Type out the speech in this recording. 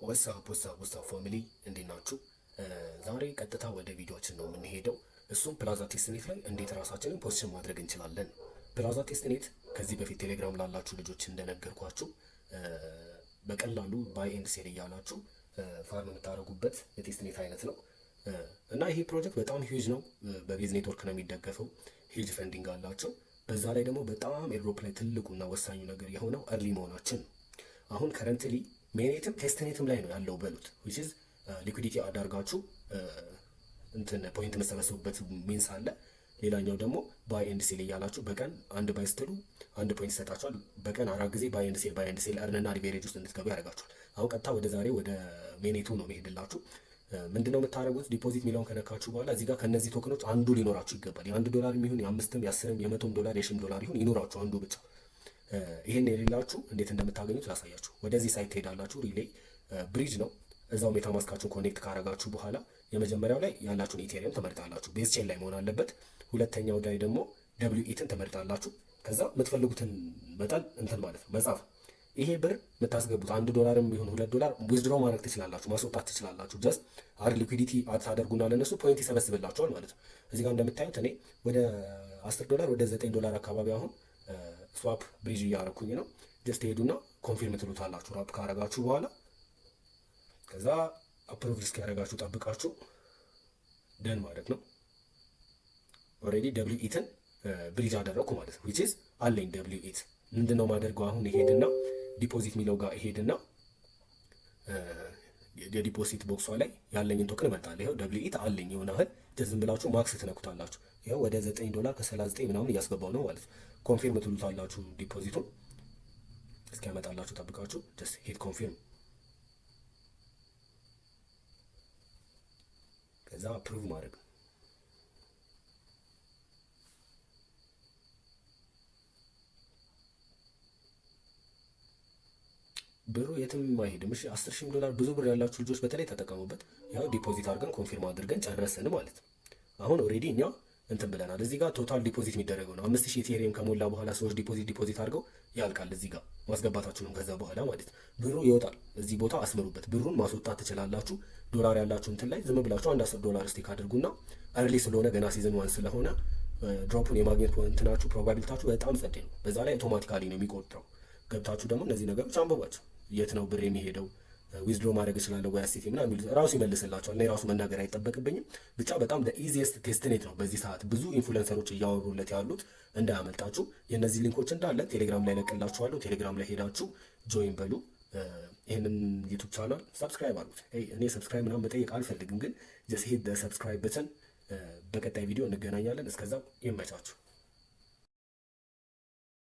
ወሳ ፋሚሊ እንዴት ናችሁ? ዛሬ ቀጥታ ወደ ቪዲዮችን ነው የምንሄደው። እሱም ፕላዛ ቴስትኔት ላይ እንዴት ራሳችንን ፖዚሽን ማድረግ እንችላለን። ፕላዛ ቴስትኔት ከዚህ በፊት ቴሌግራም ላላችሁ ልጆች እንደነገርኳችሁ በቀላሉ ባይ ኤንድ ሴል እያላችሁ ፋርም የምታደርጉበት የቴስትኔት አይነት ነው እና ይሄ ፕሮጀክት በጣም ሂውጅ ነው። በቤዝ ኔትወርክ ነው የሚደገፈው። ሂውጅ ፈንዲንግ አላቸው። በዛ ላይ ደግሞ በጣም ኤርድሮፕ ላይ ትልቁና ወሳኙ ነገር የሆነው እርሊ መሆናችን ነው። አሁን ከረንትሊ ሜኔትም ቴስትኔትም ላይ ነው ያለው በሉት which is ሊኩዲቲ አዳርጋችሁ እንትን ፖይንት መሰበሰቡበት ሚንስ አለ። ሌላኛው ደግሞ ባይ ኤንድ ሴል እያላችሁ በቀን አንድ ባይ ስትሉ አንድ ፖይንት ይሰጣችኋል። በቀን 4 ጊዜ ባይ ኤንድ ሴል እርንና ሊቨሬጅ ውስጥ እንድትገቡ ያደርጋችኋል። አሁን ቀጥታ ወደ ዛሬ ወደ ሜኔቱ ነው መሄድላችሁ። ምንድነው የምታደርጉት? ዲፖዚት ሚለውን ከነካችሁ በኋላ እዚህ ጋር ከነዚህ ቶክኖች አንዱ ሊኖራችሁ ይገባል። $1 የሚሆን የ5ም የ10ም የ100ም የ1000ም ይሁን ይኖራችሁ አንዱ ብቻ። ይሄን የሌላችሁ እንዴት እንደምታገኙት ላሳያችሁ። ወደዚህ ሳይት ትሄዳላችሁ። ሪሌይ ብሪጅ ነው። እዛው ሜታማስካችሁን ኮኔክት ካረጋችሁ በኋላ የመጀመሪያው ላይ ያላችሁን ኢቴሪየም ትመርጣላችሁ። ቤዝ ቼን ላይ መሆን አለበት። ሁለተኛው ላይ ደግሞ WEትን ትመርጣላችሁ። ከዛ የምትፈልጉትን መጠን እንትን ማለት ነው መጻፍ። ይሄ ብር የምታስገቡት $1 ቢሆን $2 ዊዝድሮ ማድረግ ትችላላችሁ፣ ማስወጣት ትችላላችሁ። ጀስት አድ ሊኩዊዲቲ አታደርጉና ለነሱ ፖይንት ይሰበስብላችኋል ማለት ነው። እዚህ ጋር እንደምታዩት እኔ ወደ $10 ወደ $9 አካባቢ አሁን ስዋፕ ብሪጅ እያደረኩኝ ነው። ጀስት ሄዱና ኮንፊርም ትሉታላችሁ። ራፕ ካረጋችሁ በኋላ ከዛ አፕሮቭ እስኪያደርጋችሁ ጠብቃችሁ ደን ማለት ነው። ኦልሬዲ WEትን ብሪጅ አደረኩ ማለት ነው። which is አለኝ WEት። ምንድነው ማደርገው አሁን ይሄድና ዲፖዚት ሚለው ጋር ይሄድና የዲፖዚት ቦክሷ ላይ ያለኝን ቶክን እመርጣለሁ። ይሄው WEት አለኝ ይሆናል። ዝም ብላችሁ ማክስ ትነኩታላችሁ። ይሄው ወደ $9 ከ39 ምናምን እያስገባው ነው ማለት ነው። ኮንፊርም ትሉታላችሁ። ዲፖዚቱን እስኪያመጣላችሁ ጠብቃችሁ ጀስት ሂት ኮንፊርም። ከዛ አፕሩቭ ማድረግ ብሩ የትም አይሄድም። እሺ $10,000 ብዙ ብር ያላችሁ ልጆች በተለይ ተጠቀሙበት። ያው ዲፖዚት አድርገን ኮንፊርም አድርገን ጨረስን ማለት ነው። አሁን ኦልሬዲ እኛ እንትን ብለናል። እዚህ ጋር ቶታል ዲፖዚት የሚደረገው ነው 5000 ኢቴሪየም ከሞላ በኋላ ሰዎች ዲፖዚት አድርገው ያልቃል። እዚህ ጋር ማስገባታችሁ ነው። ከዛ በኋላ ማለት ብሩ ይወጣል። እዚህ ቦታ አስምሩበት። ብሩን ማስወጣት ትችላላችሁ። ዶላር ያላችሁ እንትን ላይ ዝም ብላችሁ አንድ $10 ስቴክ አድርጉና እርሊ ስለሆነ ገና ሲዝን 1 ስለሆነ ድሮፑን የማግኘት እንትናችሁ ፕሮባቢሊታችሁ በጣም ጸዴ ነው። በዛ ላይ አውቶማቲካሊ ነው የሚቆጥረው። ገብታችሁ ደግሞ እነዚህ ነገሮች አንብቧቸው። የት ነው ብር የሚሄደው? ዊዝድሮ ማድረግ እችላለሁ ወይ አሲቲ ምናምን የሚሉት ራሱ ይመልስላቸዋል። እኔ ራሱ መናገር አይጠበቅብኝም። ብቻ በጣም ኢዚየስት ቴስትኔት ነው በዚህ ሰዓት። ብዙ ኢንፍሉዌንሰሮች እያወሩለት ያሉት እንዳያመልጣችሁ። የእነዚህ ሊንኮች እንዳለ ቴሌግራም ላይ ለቅላችኋለሁ። ቴሌግራም ላይ ሄዳችሁ ጆይን በሉ። ይህንን ዩቱብ ቻናል ሰብስክራይብ አድርጉት። እኔ ሰብስክራይብ ምናምን መጠየቅ አልፈልግም፣ ግን ጀስት ሂት ሰብስክራይብ በተን። በቀጣይ ቪዲዮ እንገናኛለን። እስከዛው ይመቻችሁ።